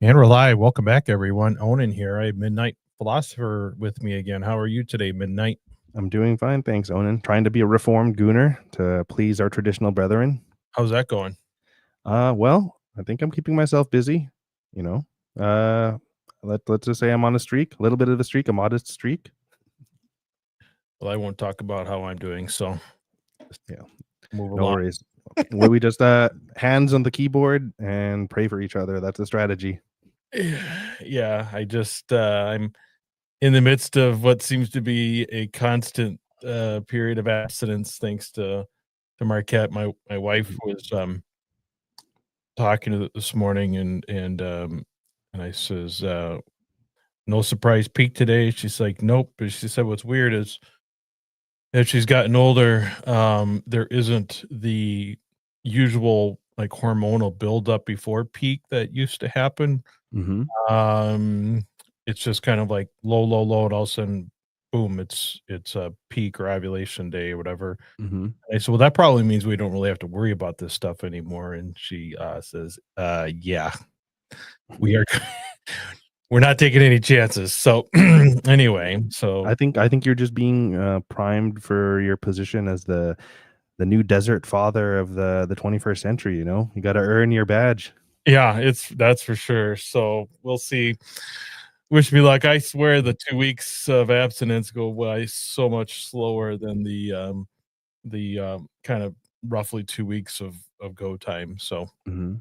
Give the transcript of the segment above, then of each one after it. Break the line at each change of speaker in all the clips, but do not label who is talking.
And we're live. Welcome back, everyone. Onan here. I have Midnight Philosopher with me again. How are you today, Midnight?
I'm doing fine, thanks, Onan. Trying to be a reformed gooner to please our traditional brethren.
How's that going?
Well, I think I'm keeping myself busy. You know, let's just say I'm on a streak, a little bit of a streak, a modest streak.
Well, I won't talk about how I'm doing, so
Yeah,
move
no
along.
worries. We just hands on the keyboard and pray for each other. That's a strategy.
Yeah, I'm in the midst of what seems to be a constant period of abstinence, thanks to Marquette. My wife was talking to this morning, and I says, "No surprise peak today." She's like, "Nope." But she said, "What's weird is." As she's gotten older, there isn't the usual, like, hormonal buildup before peak that used to happen.
Mm-hmm.
Um, it's just kind of like low, low, low, and all of a sudden, boom, it's a peak or ovulation day or whatever.
Mm-hmm.
I said, "Well, that probably means we don't really have to worry about this stuff anymore." And she, says, yeah, we are we're not taking any chances." So, anyway, so
I think you're just being primed for your position as the new desert father of the 21st century. You got to earn your badge.
yeah, that's for sure. So we'll see. Wish me luck. I swear the 2 weeks of abstinence go by so much slower than the kind of roughly 2 weeks of go time. So
Mm-hmm.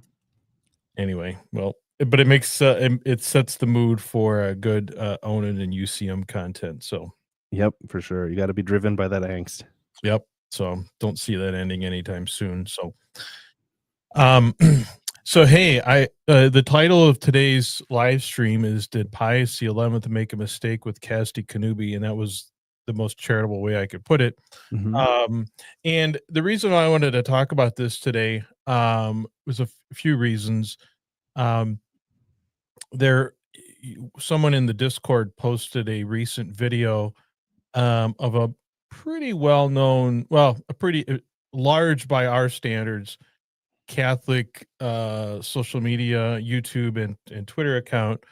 anyway, well, but it makes it sets the mood for a good Onan and UCM content. So
Yep, for sure. You got to be driven by that angst.
yep. So don't see that ending anytime soon. So Um, so hey, I the title of today's live stream is "Did Pius the 11th make a mistake with Casti Connubii?" And that was the most charitable way I could put it.
Mm-hmm.
Um, and the reason I wanted to talk about this today was a few reasons. Um, there, someone in the Discord posted a recent video of a pretty well known, well, a pretty large by our standards Catholic social media, YouTube and Twitter account,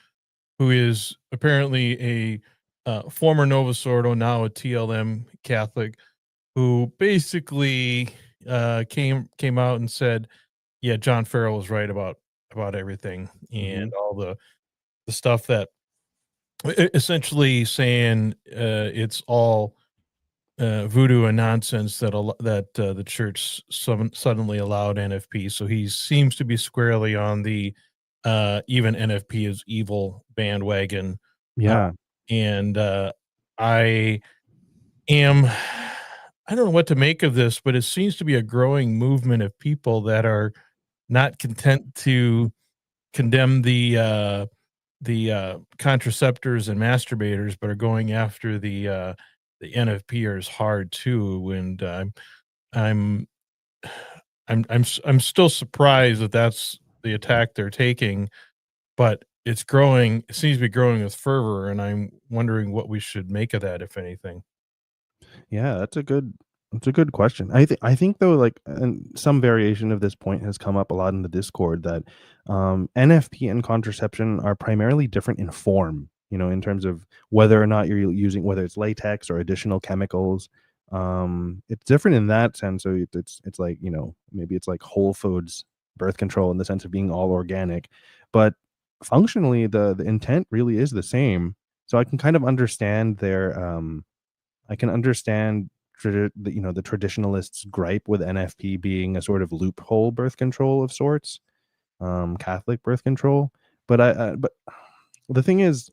who is apparently a former Novus Ordo, now a TLM Catholic, who basically came out and said, "Yeah, John Farrell was right about everything and
Mm-hmm.
all the stuff that essentially saying it's all." Voodoo and nonsense that the church suddenly allowed NFP. So he seems to be squarely on the even NFP is evil bandwagon. Uh,
Yeah.
and I am I don't know what to make of this, but it seems to be a growing movement of people that are not content to condemn the contraceptors and masturbators, but are going after the NFPers hard too. And I'm I'm still surprised that that's the attack they're taking, but it's growing. It seems to be growing with fervor, and I'm wondering what we should make of that, if anything.
Yeah, that's a good question. I think though, like, and some variation of this point has come up a lot in the Discord that NFP and contraception are primarily different in form, in terms of whether or not you're using, whether it's latex or additional chemicals. It's different in that sense. So it's like, maybe it's like Whole Foods birth control in the sense of being all organic, but functionally the intent really is the same. So I can kind of understand their I can understand the traditionalists' gripe with NFP being a sort of loophole birth control of sorts, Catholic birth control. But the thing is,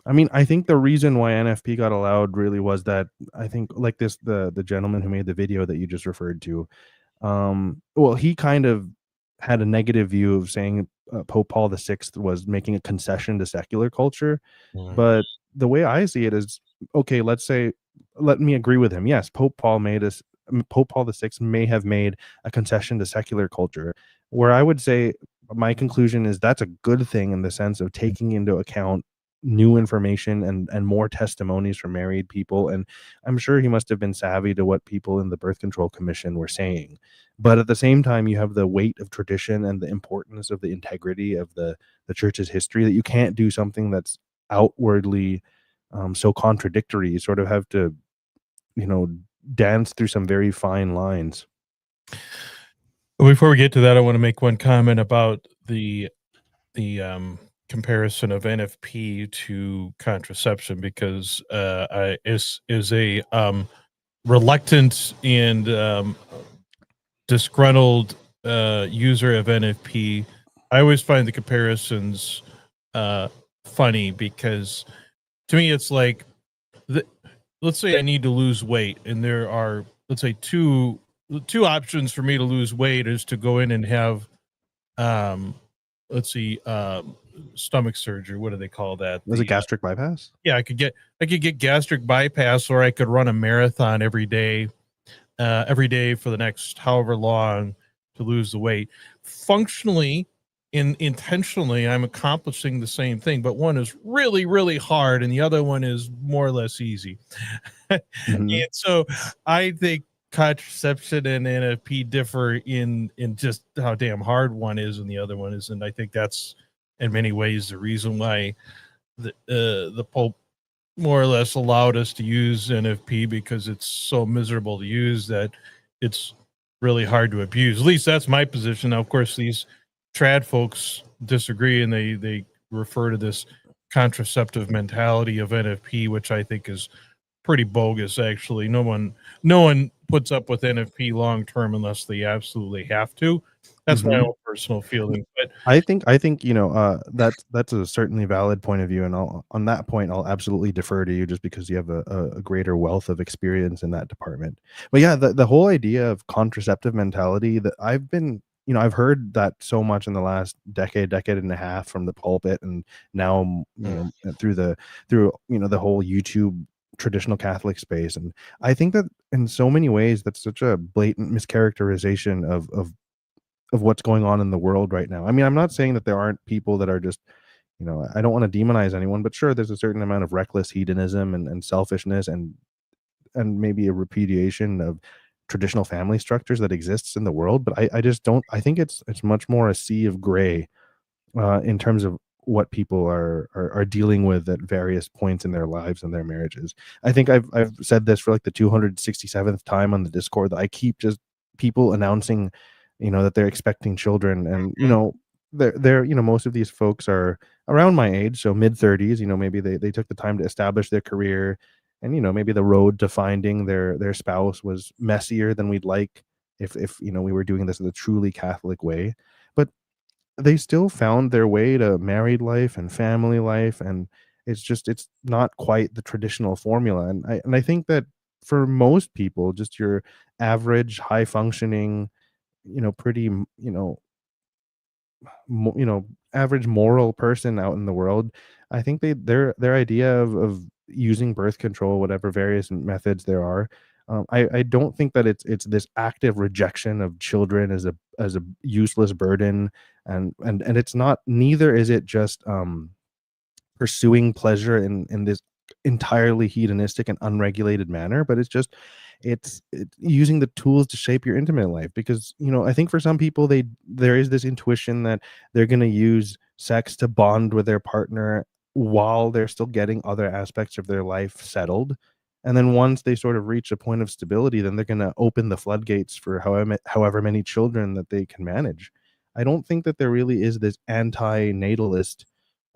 I mean, I think the reason why NFP got allowed really was that I think, like, the gentleman who made the video that you just referred to, well, he kind of had a negative view of saying Pope Paul VI was making a concession to secular culture.
Mm.
But the way I see it is, okay, let me agree with him. Yes, Pope Paul VI may have made a concession to secular culture, where I would say my conclusion is that's a good thing in the sense of taking into account new information and more testimonies from married people, and I'm sure he must have been savvy to what people in the birth control commission were saying. But at the same time, you have the weight of tradition and the importance of the integrity of the church's history, that you can't do something that's outwardly so contradictory. You sort of have to, you know, dance through some very fine lines.
Before we get to that, I want to make one comment about the comparison of NFP to contraception, because is a reluctant and disgruntled user of NFP. I always find the comparisons funny, because to me it's like, let's say I need to lose weight, and there are, let's say, two options for me to lose weight is to go in and have um let's see, stomach surgery. What do they call that?
Was it gastric bypass?
Yeah, I could get gastric bypass, or I could run a marathon every day for the next however long to lose the weight. Functionally, intentionally, I'm accomplishing the same thing, but one is really, really hard, and the other one is more or less easy.
Mhm.
And so I think contraception and NFP differ in just how damn hard one is and the other one is, and I think that's in many ways the reason why the Pope more or less allowed us to use NFP, because it's so miserable to use that it's really hard to abuse. At least that's my position. Now, of course, these trad folks disagree, and they refer to this contraceptive mentality of NFP, which I think is pretty bogus. Actually, no one puts up with NFP long term unless they absolutely have to. That's my
Mhm.
own personal feeling. But
I think, you know, that's a certainly valid point of view, and on that point, I'll absolutely defer to you just because you have a greater wealth of experience in that department. But yeah, the whole idea of contraceptive mentality, that I've been, you know, I've heard that so much in the last decade and a half from the pulpit, and now, you know, through, you know, the whole YouTube traditional Catholic space. And I think that in so many ways, that's such a blatant mischaracterization of what's going on in the world right now. I mean, I'm not saying that there aren't people that are just, you know, I don't want to demonize anyone, but sure, there's a certain amount of reckless hedonism and selfishness and maybe a repudiation of traditional family structures that exists in the world. But I just don't. I think it's much more a sea of gray in terms of what people are dealing with at various points in their lives and their marriages. I think I've said this for like the 267th time on the Discord, that I keep just people announcing, you know, that they're expecting children, and you know, they're you know, most of these folks are around my age, so mid 30s. You know, maybe they took the time to establish their career, and you know, maybe the road to finding their spouse was messier than we'd like, if you know, we were doing this in a truly Catholic way. But they still found their way to married life and family life, and it's not quite the traditional formula. And I think that for most people, just your average high functioning, you know, pretty you know, you know, average moral person out in the world, I think their idea of using birth control, whatever various methods there are, I don't think that it's this active rejection of children as a useless burden, and it's not. Neither is it just pursuing pleasure in this entirely hedonistic and unregulated manner, but it's just it's using the tools to shape your intimate life. Because you know, I think for some people, there is this intuition that they're going to use sex to bond with their partner while they're still getting other aspects of their life settled, and then once they sort of reach a point of stability, then they're going to open the floodgates for however many children that they can manage. I don't think that there really is this anti-natalist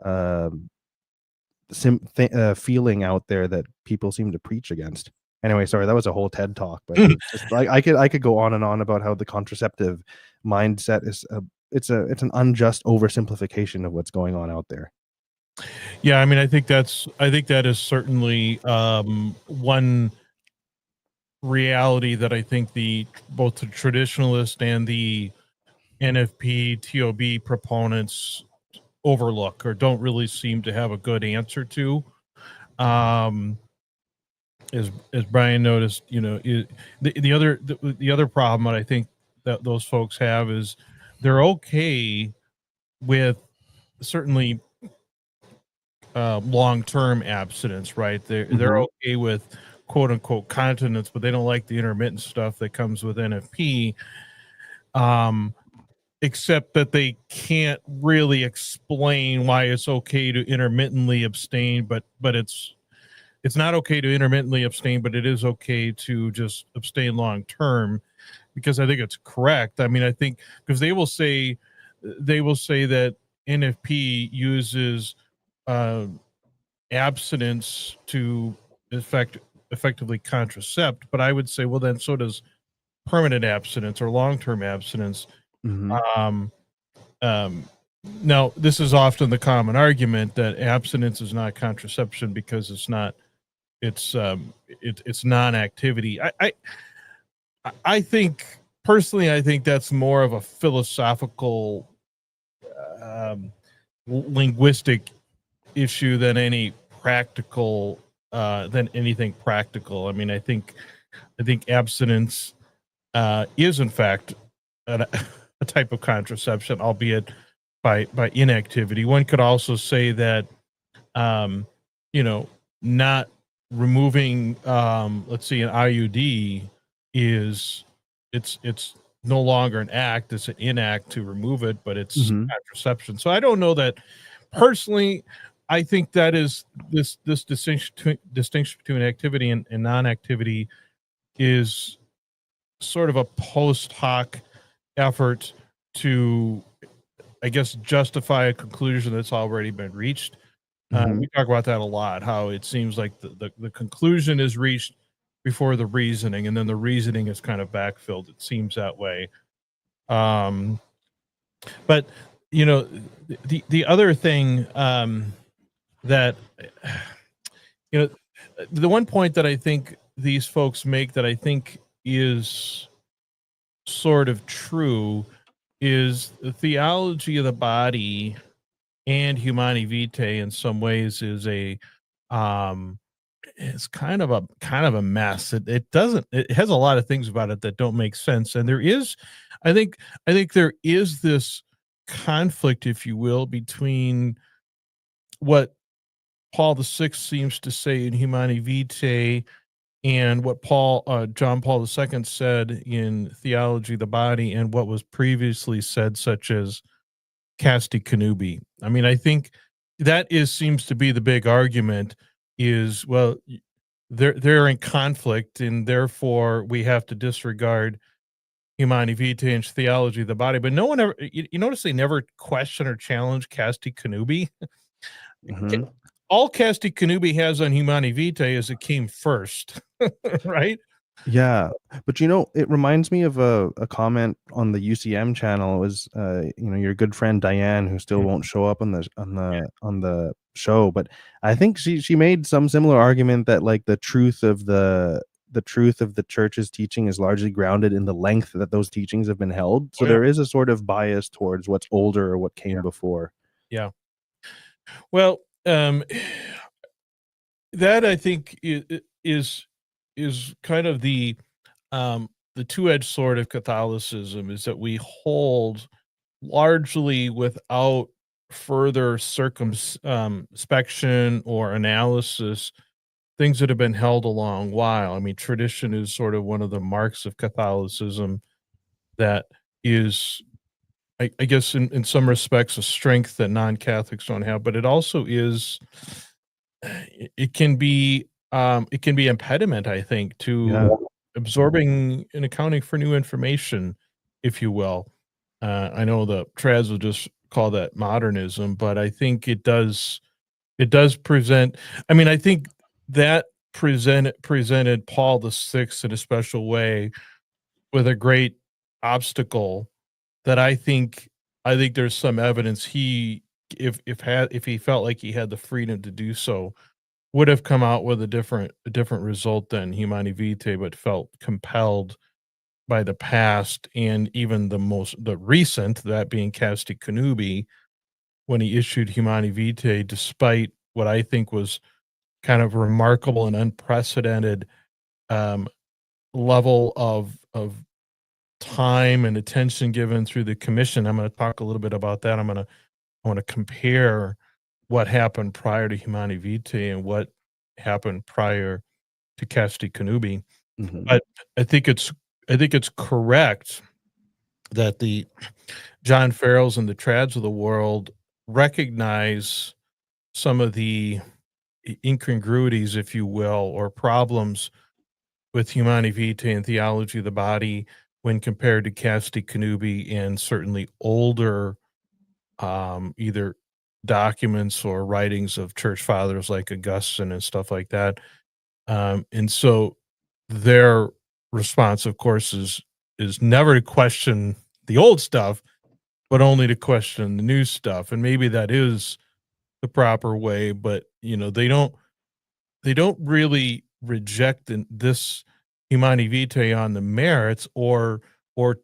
um feeling out there that people seem to preach against. Anyway, sorry, that was a whole TED talk, but it's just like I could go on and on about how the contraceptive mindset is it's an unjust oversimplification of what's going on out there.
yeah, I mean, I think that is certainly one reality that I think the both the traditionalist and the NFP TOB proponents overlook, or don't really seem to have a good answer to. Um, as Brian noticed, you know, the other problem that I think that those folks have is they're okay with certainly long-term abstinence, right? They're okay with quote unquote continence, but they don't like the intermittent stuff that comes with NFP. Except that they can't really explain why it's okay to intermittently abstain, but it's not okay to intermittently abstain, but it is okay to just abstain long term, because I think it's correct. I mean, I think because they will say that NFP uses uh, abstinence to effectively contracept, but I would say, well, then so does permanent abstinence or long-term abstinence.
Mm-hmm.
Um, um, Now, this is often the common argument that abstinence is not contraception because it's not. It's non-activity. I think personally, I think that's more of a philosophical, um, linguistic issue than any practical, than anything practical. I mean, I think abstinence is in fact a type of contraception, albeit by inactivity. One could also say that, um, you know, not removing, let's see, an IUD is it's no longer an act; it's an inact to remove it, but it's
Mm-hmm.
contraception. So I don't know that personally. I think that is this distinction between activity and non-activity is sort of a post hoc effort to, I guess, justify a conclusion that's already been reached.
Mm-hmm.
We talk about that a lot, how it seems like the conclusion is reached before the reasoning, and then the reasoning is kind of backfilled. It seems that way. Um, but, you know, the other thing, that, you know, the one point that I think these folks make that I think is sort of true is the theology of the body and Humanae Vitae in some ways is a, um it's kind of a mess. It doesn't, it has a lot of things about it that don't make sense. And there is, I think there is this conflict, if you will, between what Paul VI seems to say in Humanae Vitae and what John Paul II said in Theology of the Body, and what was previously said, such as Casti Connubii. I mean, I think that seems to be the big argument is, well, they're in conflict, and therefore we have to disregard Humanae Vitae and Theology of the Body. But no one ever, you notice they never question or challenge Casti Connubii.
Mm-hmm.
All Casti Connubii has on Humanae Vitae is it came first, right?
Yeah, but it reminds me of a comment on the UCM channel. It was your good friend Diane, who still won't show up on the show, but I think she made some similar argument that like the truth of the church's teaching is largely grounded in the length that those teachings have been held. So
Oh, yeah.
there is a sort of bias towards what's older or what
Yeah.
came before.
Yeah. Well, that I think is kind of the two-edged sword of Catholicism, is that we hold largely without further circumspection or analysis things that have been held a long while. I mean, tradition is sort of one of the marks of Catholicism that is, I guess, in some respects, a strength that non-Catholics don't have, but it also is, it can be impediment, I think, to
Yeah.
absorbing and accounting for new information, if you will. I know the trads will just call that modernism, but I think it does present, I mean, I think that presented Paul VI in a special way with a great obstacle that I think there's some evidence he, if he felt like he had the freedom to do so, would have come out with a different result than Humanae Vitae, but felt compelled by the past and even the recent, that being Casti Connubii, when he issued Humanae Vitae, despite what I think was kind of remarkable and unprecedented, um, level of time and attention given through the commission. I'm going to talk a little bit about that. I want to compare what happened prior to Humanae Vitae and what happened prior to Casti Connubii.
Mhm.
But I think it's I think it's correct that the John Farrells and the Trads of the world recognize some of the incongruities, if you will, or problems with Humanae Vitae and theology of the body when compared to Casti Connubii and certainly older either documents or writings of church fathers like Augustine and stuff like that. And so their response, of course, is never to question the old stuff, but only to question the new stuff. And maybe that is the proper way, but they don't really reject this Humani Vitae on the merits or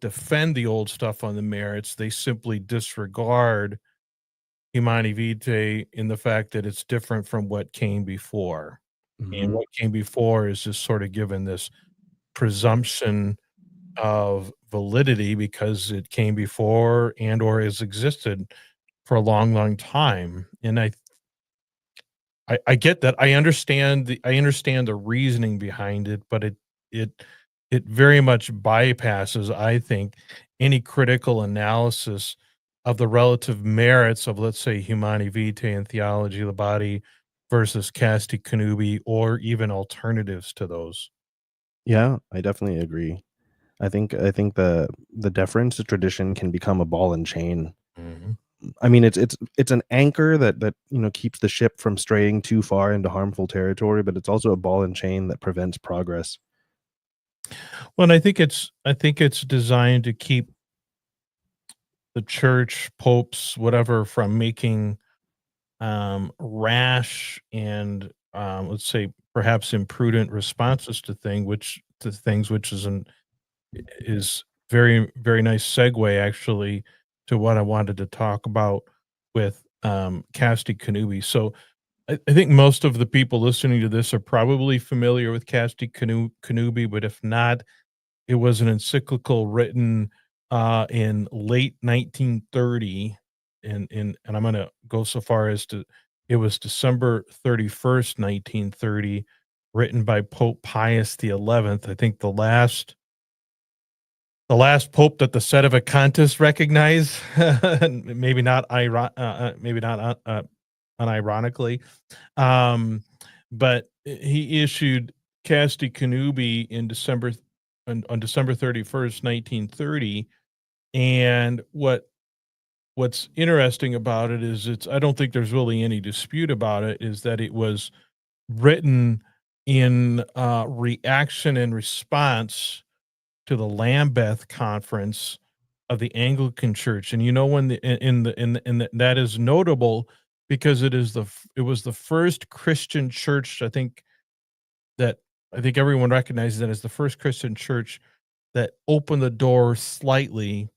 defend the old stuff on the merits. They simply disregard Humani Vitae in the fact that it's different from what came before. And
Mhm.
what came before is just sort of given this presumption of validity because it came before and or has existed for a long, long time. And I get that. I understand the reasoning behind it, but it it very much bypasses, I think, any critical analysis of the relative merits of, let's say, Humani Vitae and theology of the body versus Casti Connubii or even alternatives to those.
Yeah, I definitely agree. I think the deference to tradition can become a ball and chain.
Mhm.
I mean, it's an anchor that keeps the ship from straying too far into harmful territory, but it's also a ball and chain that prevents progress.
Well, and I think it's designed to keep the church, popes, whatever, from making rash and let's say perhaps imprudent responses to things which is very very nice segue actually to what I wanted to talk about with Casti Connubii. So I think most of the people listening to this are probably familiar with Connubii, but if not, it was an encyclical written, in late 1930, and I'm gonna go so far as to it was December 31st, 1930, written by Pope Pius the 11th. I think the last pope that the Sedevacantists recognize, maybe not, unironically, um, but he issued Casti Connubii in December on December 31st, 1930. And what's interesting about it is I don't think there's really any dispute about it, is that it was written in reaction and response to the Lambeth Conference of the Anglican Church. And when that is notable because it was the first Christian church, that I think everyone recognizes that as the first Christian church that opened the door slightly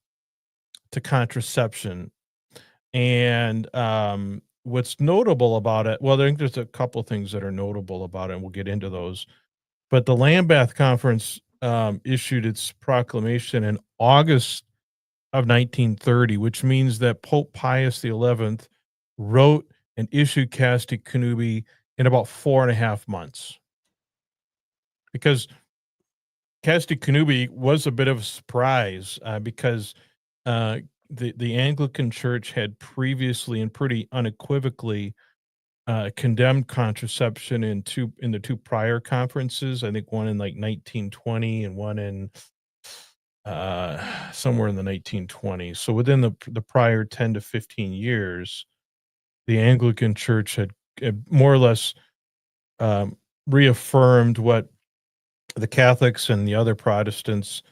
to contraception. And what's notable about it, well, I think there's a couple things that are notable about it, and we'll get into those. But the Lambeth Conference issued its proclamation in August of 1930, which means that Pope Pius the 11th wrote and issued Casti Connubii in about 4.5 months. Because Casti Connubii was a bit of a surprise because uh, the Anglican Church had previously and pretty unequivocally condemned contraception in the two prior conferences. I think one in like 1920 and one in somewhere in the 1920s. So within the prior 10 to 15 years, the Anglican Church had more or less um, reaffirmed what the Catholics and the other Protestants,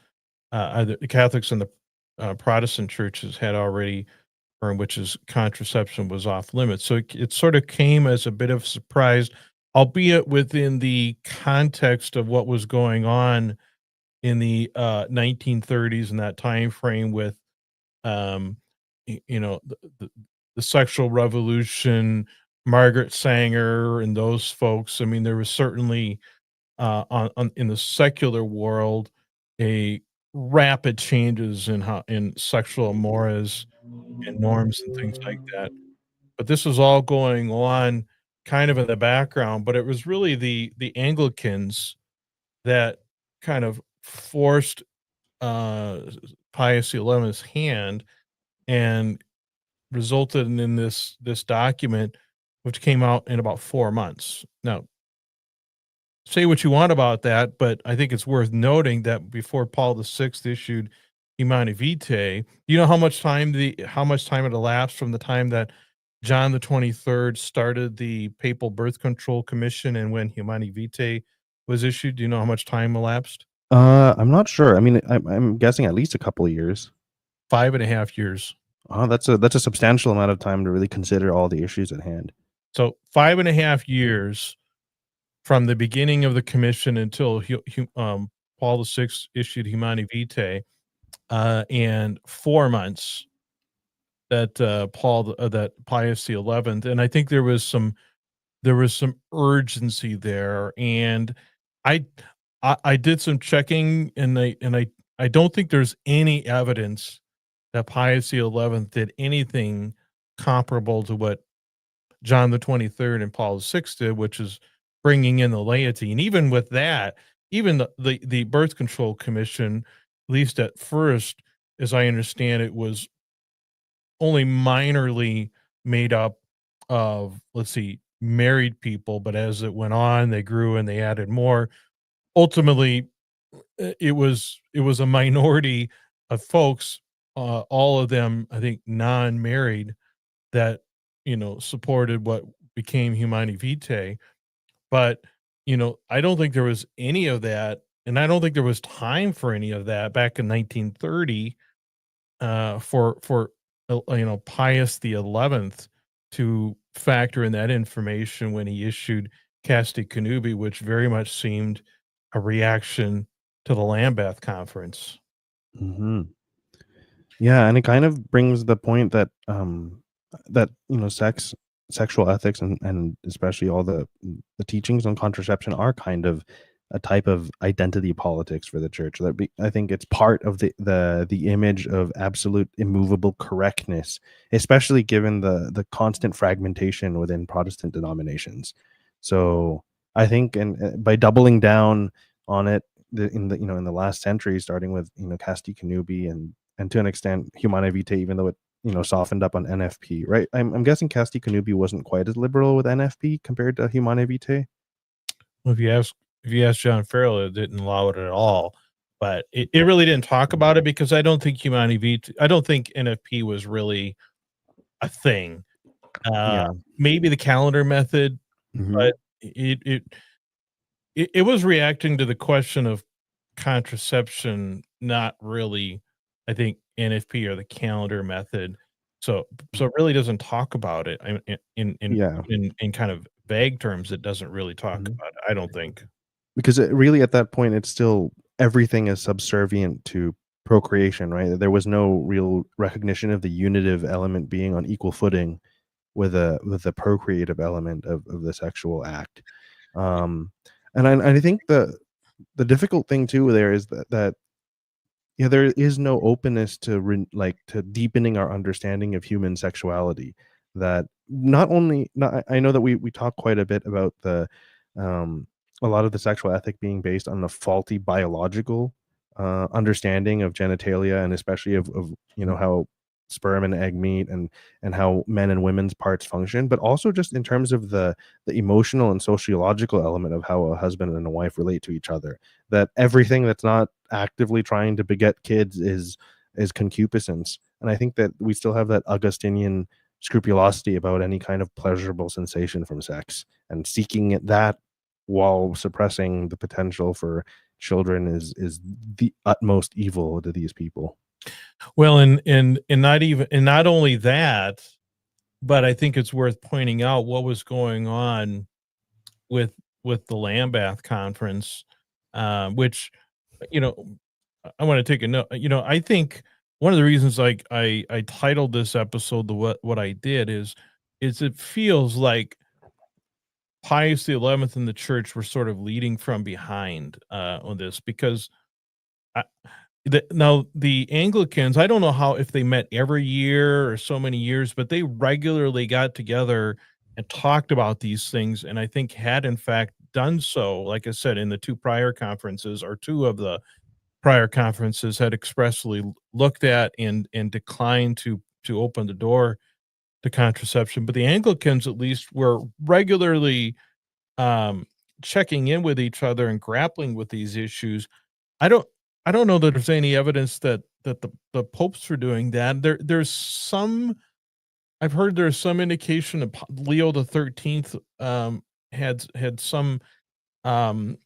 the Catholics and the Protestant churches had already, or which is contraception was off limits. So it sort of came as a bit of a surprise, albeit within the context of what was going on in the 1930s and that time frame with um, the sexual revolution, Margaret Sanger, and those folks. I mean, there was certainly on in the secular world a rapid changes in how in sexual mores and norms and things like that. but this was all going on kind of in the background. But it was really the Anglicans that kind of forced uh, Pius XI's hand and resulted in this document, which came out in about 4 months. Now, say what you want about that, but I think it's worth noting that before Paul VI issued Humanae Vitae, you know how much time it elapsed from the time that John the 23rd started the Papal Birth Control Commission and when Humanae Vitae was issued? Do you know how much time elapsed?
I'm not sure. I mean, I'm guessing at least a couple of years.
5.5 years.
Oh, that's a substantial amount of time to really consider all the issues at hand.
So 5.5 years from the beginning of the commission until Paul VI issued Humanae Vitae, and 4 months that that Pius XI, and I think there was some urgency there, and I I did some checking, and I don't think there's any evidence that Pius XI did anything comparable to what John the 23rd and Paul VI did, which is bringing in the laity. And even with that, even the birth control commission, at least at first, as I understand it, was only minorly made up of, let's see, married people, but as it went on, they grew and they added more. Ultimately, it was a minority of folks, all of them, I think, non-married, that supported what became Humani Vitae. But I don't think there was any of that, and I don't think there was time for any of that back in 1930, for Pius the 11th to factor in that information when he issued Casti Connubii, which very much seemed a reaction to the Lambeth Conference.
Hmm. Yeah, and it kind of brings the point that sexual ethics, and especially all the teachings on contraception are kind of a type of identity politics for the church. I think it's part of the image of absolute immovable correctness, especially given the constant fragmentation within Protestant denominations. So I think, and by doubling down on it, in the last century, starting with Casti Connubii, and to an extent Humanae Vitae, even though it softened up on NFP, right? I'm guessing Casti Connubii wasn't quite as liberal with NFP compared to Humanae Vitae.
Well, if you ask John Farrell, it didn't allow it at all. But it really didn't talk about it because I don't think NFP was really a thing. Uh,
Yeah.
Maybe the calendar method,
Hmm.
but it was reacting to the question of contraception, not really, I think, NFP or the calendar method. So it really doesn't talk about it.
Yeah.
In kind of vague terms, it doesn't really talk
Mhm.
about it, I don't think.
Because really at that point, it's still everything is subservient to procreation, right? There was no real recognition of the unitive element being on equal footing with the procreative element of the sexual act. Um, and I think the difficult thing too there is that yeah, there is no openness to to deepening our understanding of human sexuality. That not only, not, I know that we talk quite a bit about um, a lot of the sexual ethic being based on a faulty biological understanding of genitalia, and especially of how sperm and egg meet, and how men and women's parts function, but also just in terms of the emotional and sociological element of how a husband and a wife relate to each other. That everything that's not actively trying to beget kids is concupiscence. And I think that we still have that Augustinian scrupulosity about any kind of pleasurable sensation from sex, and seeking that while suppressing the potential for children is the utmost evil to these people.
Well, and not only that, but I think it's worth pointing out what was going on with the Lambeth Conference, which, you know, I want to take a note. I think one of the reasons, like, I titled this episode the what I did is it feels like Pius the 11th and the church were sort of leading from behind on this because now the Anglicans, I don't know how if they met every year or so many years, but they regularly got together and talked about these things, and I think had in fact done so, like I said, in the 2 prior conferences, or 2 of the prior conferences had expressly looked at and declined to open the door to contraception. But the Anglicans at least were regularly um, checking in with each other and grappling with these issues. I don't I don't know that there's any evidence that the popes were doing that. There's some, I've heard there's some indication of Leo the 13th had um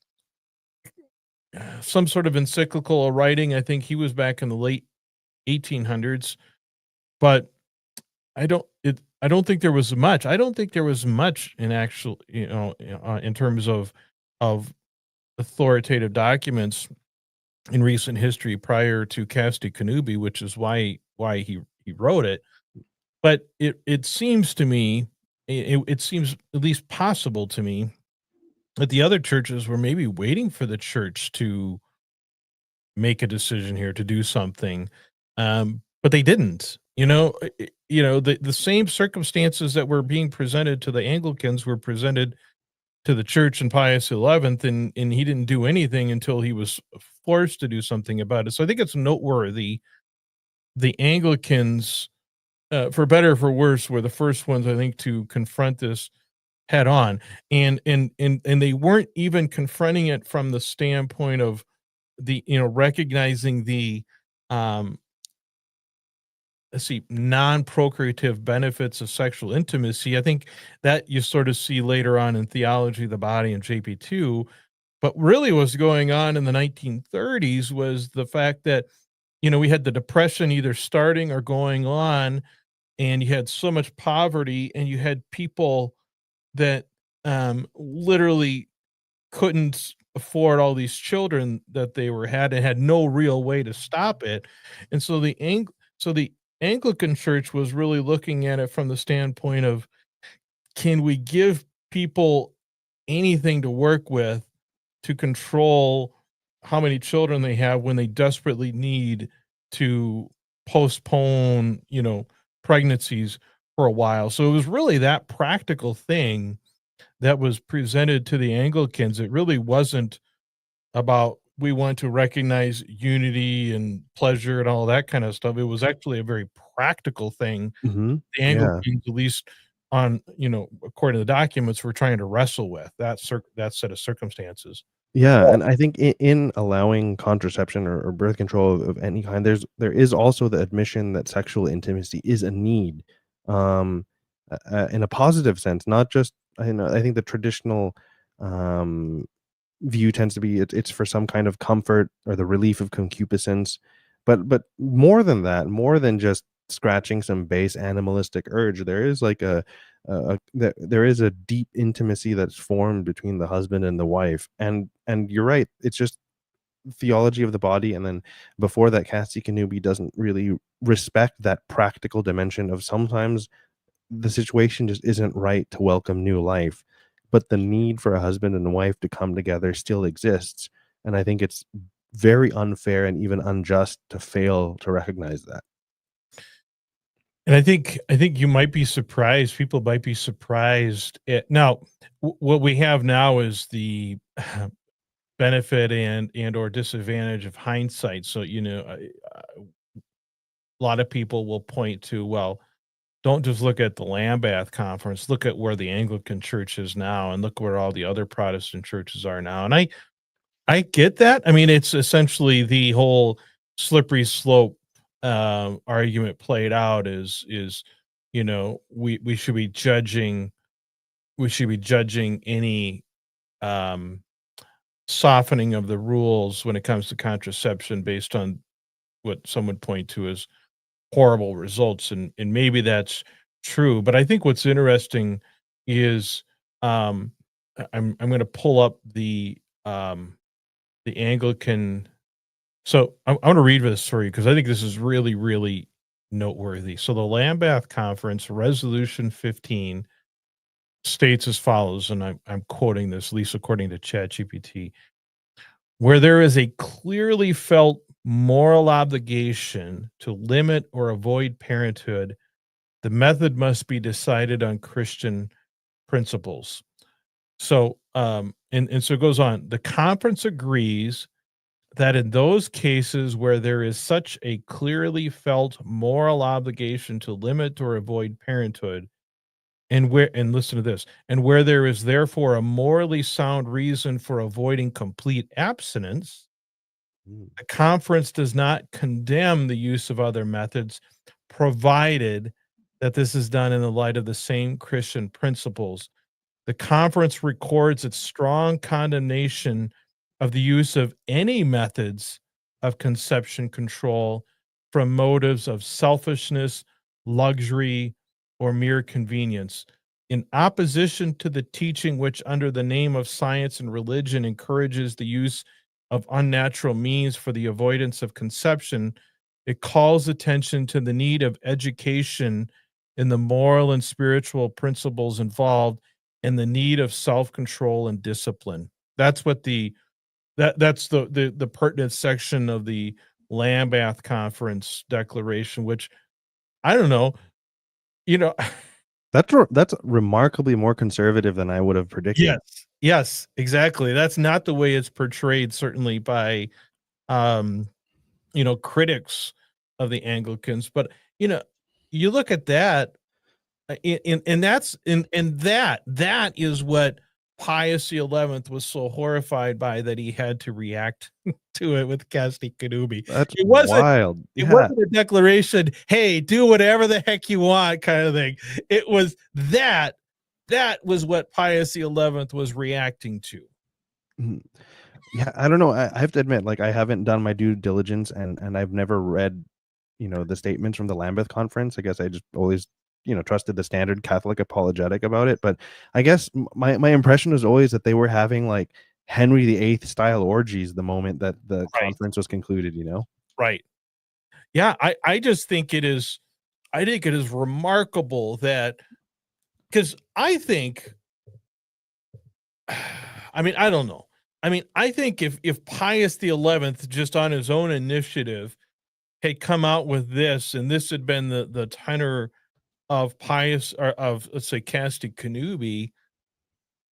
some sort of encyclical writing. I think he was back in the late 1800s, but I don't think there was much. I don't think there was much in actual, in terms of authoritative documents in recent history prior to Casti Connubii, which is why he wrote it. But it seems to me, it seems at least possible to me that the other churches were maybe waiting for the church to make a decision here, to do something, but they didn't. The same circumstances that were being presented to the Anglicans were presented to the church in Pius XI, and he didn't do anything until he was forced to do something about it. So I think it's noteworthy. The Anglicans, for better or for worse, were the first ones, I think, to confront this head on, and they weren't even confronting it from the standpoint of recognizing the um let's see, non-procreative benefits of sexual intimacy. I think that you sort of see later on in Theology of the Body and JP2. But really what's going on in the 1930s was the fact that, we had the depression either starting or going on, and you had so much poverty, and you had people that literally couldn't afford all these children that they were had, and had no real way to stop it. And so the Anglican Church was really looking at it from the standpoint of, can we give people anything to work with to control how many children they have when they desperately need to postpone, pregnancies for a while. So it was really that practical thing that was presented to the Anglicans. It really wasn't about, we want to recognize unity and pleasure and all that kind of stuff. It was actually a very practical thing
Mhm.
the
Yeah.
Anglicans, at least according to the documents, were trying to wrestle with that set of circumstances.
Yeah, and I think in allowing contraception or birth control of any kind, there is also the admission that sexual intimacy is a need, um, in a positive sense, not just I think the traditional, um view tends to be it's for some kind of comfort or the relief of concupiscence, but more than that, more than just scratching some base animalistic urge, there is like there is a deep intimacy that's formed between the husband and the wife, and you're right, it's just theology of the body, and then before that, Casti Connubii doesn't really respect that practical dimension of sometimes the situation just isn't right to welcome new life, but the need for a husband and a wife to come together still exists, and I think it's very unfair and even unjust to fail to recognize that.
And I think you might be surprised. People might be surprised at now. What we have now is the benefit and or disadvantage of hindsight. So a lot of people will point to, well, don't just look at the Lambeth Conference. Look at where the Anglican Church is now, and look where all the other Protestant churches are now. And I get that. I mean, it's essentially the whole slippery slope argument played out. Is we should be judging any um, softening of the rules when it comes to contraception based on what some would point to as horrible results, and maybe that's true. But I think what's interesting is, I'm going to pull up the Anglican. So I'm going to read this for you because I think this is really, really noteworthy. So the Lambeth Conference Resolution 15 states as follows, and I'm quoting this, at least according to ChatGPT: where there is a clearly felt moral obligation to limit or avoid parenthood, the method must be decided on Christian principles. So, and so it goes on. The conference agrees that in those cases where there is such a clearly felt moral obligation to limit or avoid parenthood, and listen to this, and where there is therefore a morally sound reason for avoiding complete abstinence,
Mm.
the conference does not condemn the use of other methods, provided that this is done in the light of the same Christian principles. The conference records its strong condemnation of the use of any methods of conception control from motives of selfishness, luxury, or mere convenience. In opposition to the teaching which, under the name of science and religion, encourages the use of unnatural means for the avoidance of conception, it calls attention to the need of education in the moral and spiritual principles involved and the need of self-control and discipline. That's what that's the pertinent section of the Lambeth Conference declaration, which I don't know, you know.
That's remarkably more conservative than I would have
Yes,
predicted.
yes, exactly. That's not the way it's portrayed, certainly by um, critics of the Anglicans. But you know, you look at that, and that's and that is what Pius XI was so horrified by, that he had to react to it with Casti Connubii.
That's
It wasn't
wild.
it
Yeah.
wasn't a declaration, "Hey, do whatever the heck you want," kind of thing. It was that was what Pius XI was reacting to.
Mhm. Yeah, I don't know. I have to admit, like, I haven't done my due diligence, and I've never read, the statements from the Lambeth Conference. I guess I just always, trusted the standard Catholic apologetic about it. But I guess my impression was always that they were having like Henry VIII style orgies the moment that the
Right,
conference was concluded.
right. Yeah, I just think I think it is remarkable that, because I think I mean, I don't know. I mean, I think if Pius XI just on his own initiative had come out with this, and this had been the tenor of Pius, or of, let's say, Casti Connubii,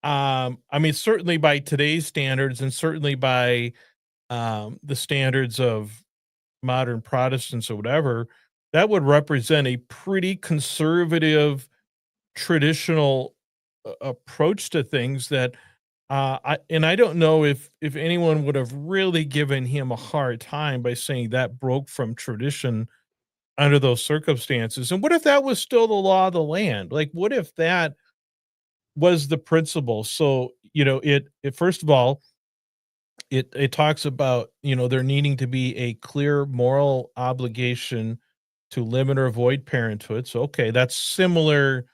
I mean, certainly by today's standards, and certainly by the standards of modern Protestants or whatever, that would represent a pretty conservative, traditional approach to things. That I don't know if anyone would have really given him a hard time by saying that broke from tradition under those circumstances. And what if that was still the law of the land? Like, what if that was the principle? So, it first of all, it talks about, there needing to be a clear moral obligation to limit or avoid parenthood. So, okay, that's similar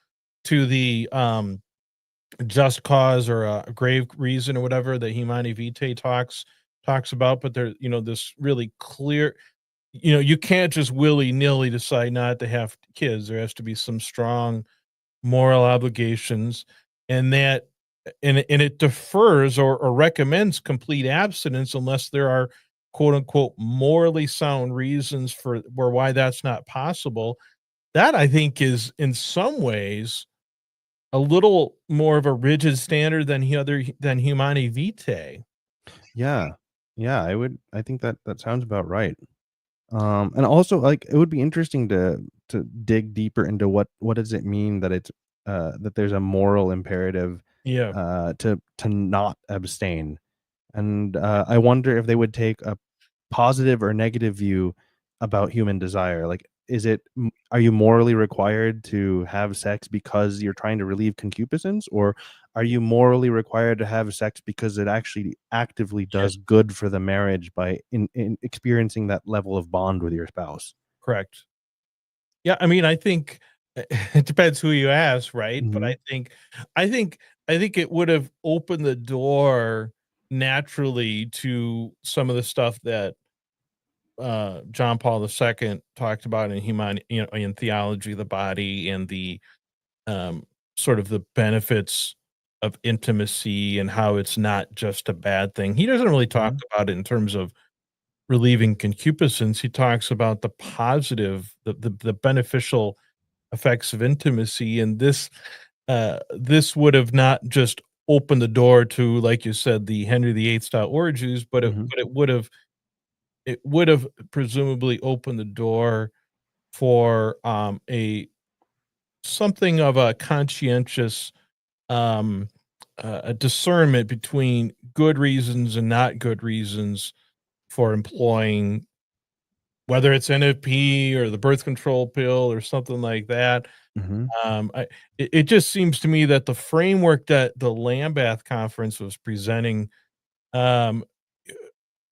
to the just cause or a grave reason or whatever that Humanae Vitae talks about. But there, this really clear, you can't just willy-nilly decide not to have kids. There has to be some strong moral obligations, and it defers, or recommends complete abstinence unless there are, quote unquote, morally sound reasons for where why that's not possible. That, I think, is in some ways a little more of a rigid standard than Humani Vitae.
Yeah, yeah. I think that sounds about right. And also, like, it would be interesting to dig deeper into what does it mean that it's that there's a moral imperative
Yeah,
to not abstain. And I wonder if they would take a positive or negative view about human desire. Like, are you morally required to have sex because you're trying to relieve concupiscence, or are you morally required to have sex because it actually actively
yeah,
does good for the marriage by in experiencing that level of bond with your spouse?
correct. Yeah, I mean, I think it depends who you ask, right? But
Mhm.
I think I think it would have opened the door naturally to some of the stuff that John Paul II talked about in in theology of the body, and the um, sort of the benefits of intimacy, and how it's not just a bad thing. He doesn't really talk
Mhm.
about it in terms of relieving concupiscence, he talks about the positive, the beneficial effects of intimacy, and this would have not just opened the door to, like you said, the Henry VIII style orgies, but
Mhm.
it would have presumably opened the door for a something of a conscientious a discernment between good reasons and not good reasons for employing, whether it's NFP or the birth control pill or something like that.
Mhm.
I, it just seems to me that the framework that the Lambeth Conference was presenting, um,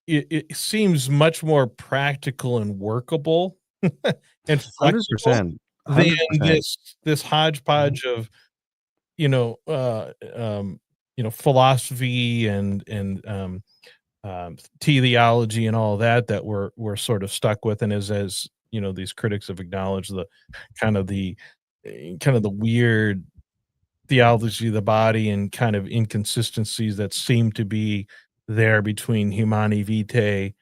it seems much more practical and workable and flexible
100%.
than
100%.
this
Mhm.
hodgepodge of you know philosophy and teleology and all that we're sort of stuck with, and as these critics have acknowledged, the kind of the kind of the weird theology of the body and kind of inconsistencies that seem to be there between Humanae Vitae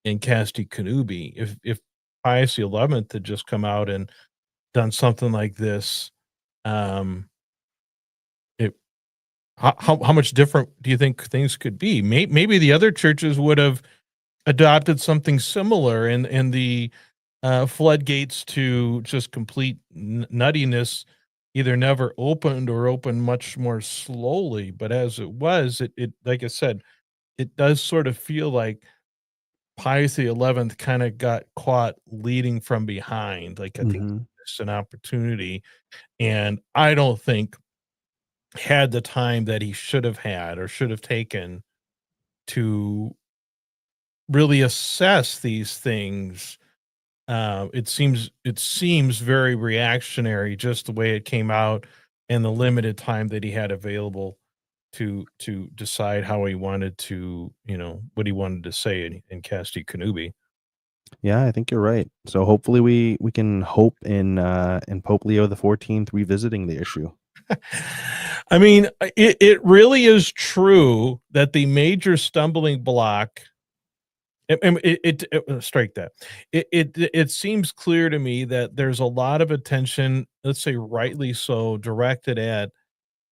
and Casti Connubii. If Pius XI had just come out and done something like this, um, it how much different do you think things could be? Maybe the other churches would have adopted something similar, and the floodgates to just complete nuttiness either never opened or opened much more slowly. But as it was, it like I said, it does sort of feel like Pius the 11th kind of got caught leading from behind. Like I think
Mhm.
it's an opportunity, and I don't think had the time that he should have had or should have taken to really assess these things. It seems very reactionary, just the way it came out and the limited time that he had available to decide how he wanted to, what he wanted to say in Casti Connubii.
Yeah, I think you're right. So hopefully we can hope in Pope Leo the 14th revisiting the issue.
I mean, it really is true that the major stumbling block. Strike that. It seems clear to me that there's a lot of attention, let's say rightly so, directed at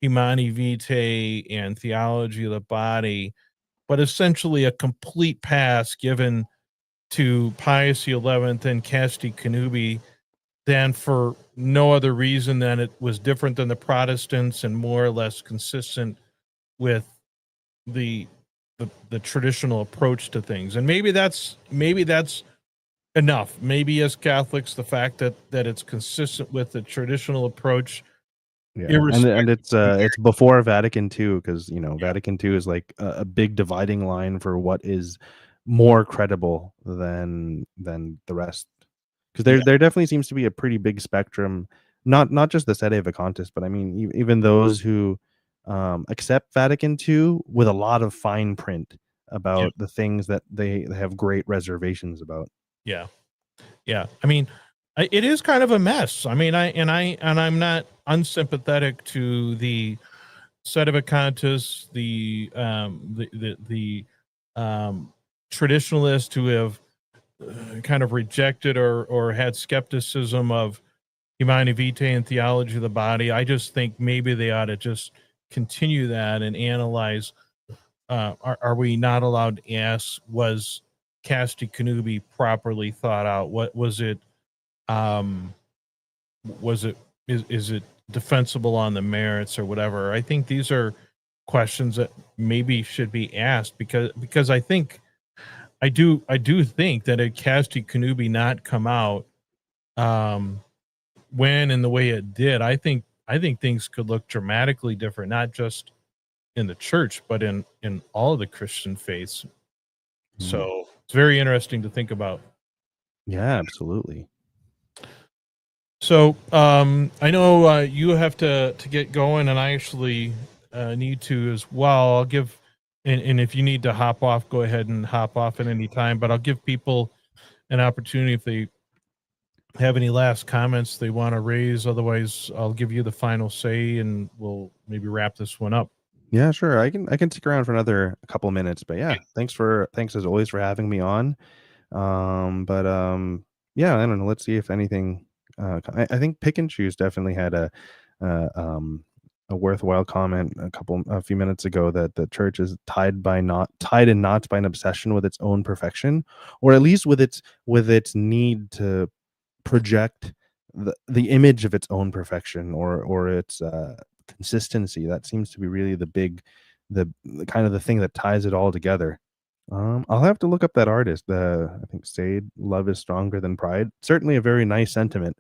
Humani Vitae and theology of the body, but essentially a complete pass given to Pius XI and Casti Connubii than for no other reason than it was different than the Protestants and more or less consistent with the the traditional approach to things. And maybe that's enough. Maybe as Catholics, the fact that it's consistent with the traditional approach,
Yeah, and
irrespective
it's
of
it's before Vatican II because Vatican II is like a big dividing line for what is more credible than the rest. Because
yeah,
there definitely seems to be a pretty big spectrum, not just the Sede Vacantis, but I mean even those who accept Vatican II with a lot of fine print
yeah,
about the things that they have great reservations about.
yeah, yeah. I mean, it is kind of a mess. I mean, I'm not unsympathetic to the sedevacantists, the traditionalists who have kind of rejected or had skepticism of Humanae Vitae and theology of the body. I just think maybe they ought to just continue that and analyze. Are we not allowed to ask? Was Casti Connubii properly thought out? What was it? Um, was it is it defensible on the merits or whatever? I think these are questions that maybe should be asked because I do think that a Casti Connubii not come out um, when and the way it did, I think things could look dramatically different, not just in the church, but in all of the Christian faiths.
Mm.
So it's very interesting to think about.
Yeah, absolutely.
So I know you have to get going, and I actually need to as well. I'll give, and if you need to hop off, go ahead and hop off at any time. But I'll give people an opportunity if they have any last comments they want to raise. Otherwise, I'll give you the final say, and we'll maybe wrap this one up.
Yeah, sure. I can stick around for another couple minutes, but yeah, thanks as always for having me on. But yeah, I don't know. Let's see if anything. I think pick and choose definitely had uh, um, a worthwhile comment a few minutes ago that the church is tied in knots by an obsession with its own perfection, or at least with its need to project the image of its own perfection or its consistency. That seems to be really the kind of the thing that ties it all together. I'll have to look up that artist. I think Sade, "Love is stronger than pride." Certainly a very nice sentiment.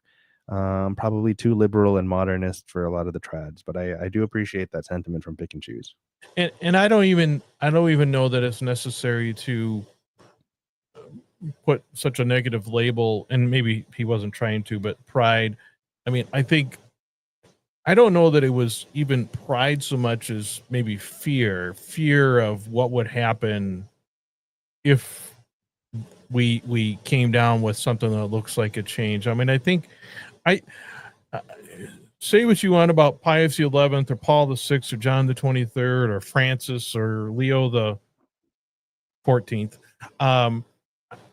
Probably too liberal and modernist for a lot of the trads, but I do appreciate that sentiment from Pick and Choose.
And I don't even know that it's necessary to put such a negative label, and maybe he wasn't trying to, but pride. I mean, I don't know that it was even pride so much as maybe fear of what would happen if we came down with something that looks like a change. I mean, I think I say what you want about Pius the 11th or Paul the 6th or John the 23rd or Francis or Leo the 14th. Um,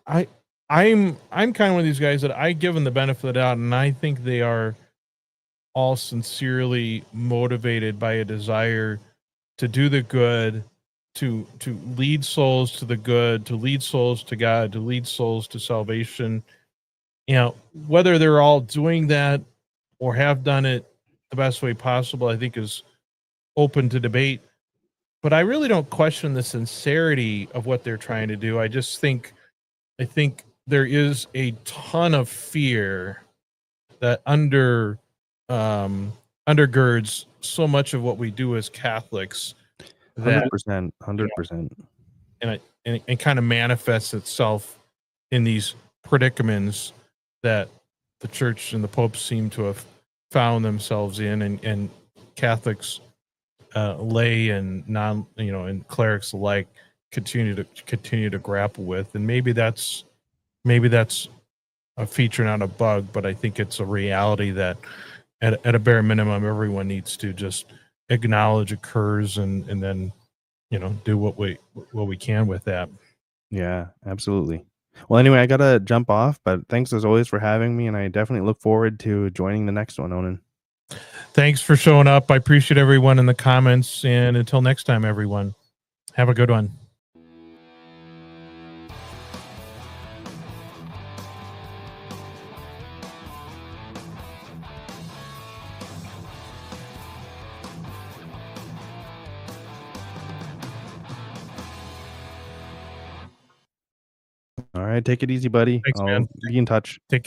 I I'm kind of one of these guys that I give them the benefit of the doubt, and I think they are all sincerely motivated by a desire to do the good, to lead souls to the good, to lead souls to God, to lead souls to salvation. You know, whether they're all doing that or have done it the best way possible, I think is open to debate. But I really don't question the sincerity of what they're trying to do. I think there is a ton of fear that um, undergirds so much of what we do as Catholics, that
100%,
you know,
100%.
and kind of manifests itself in these predicaments that the church and the Pope seem to have found themselves in, and Catholics, lay and non, and clerics alike continue to grapple with. And maybe that's a feature, not a bug, but I think it's a reality that at a bare minimum, everyone needs to just acknowledge occurs, and then, do what we can with that.
Yeah, absolutely. Well, anyway, I gotta jump off, but thanks as always for having me, and I definitely look forward to joining the next one, Onan.
Thanks for showing up. I appreciate everyone in the comments. And until next time, everyone, have a good one.
All right, take it easy, buddy.
Thanks, man.
I'll be in touch.
Take care.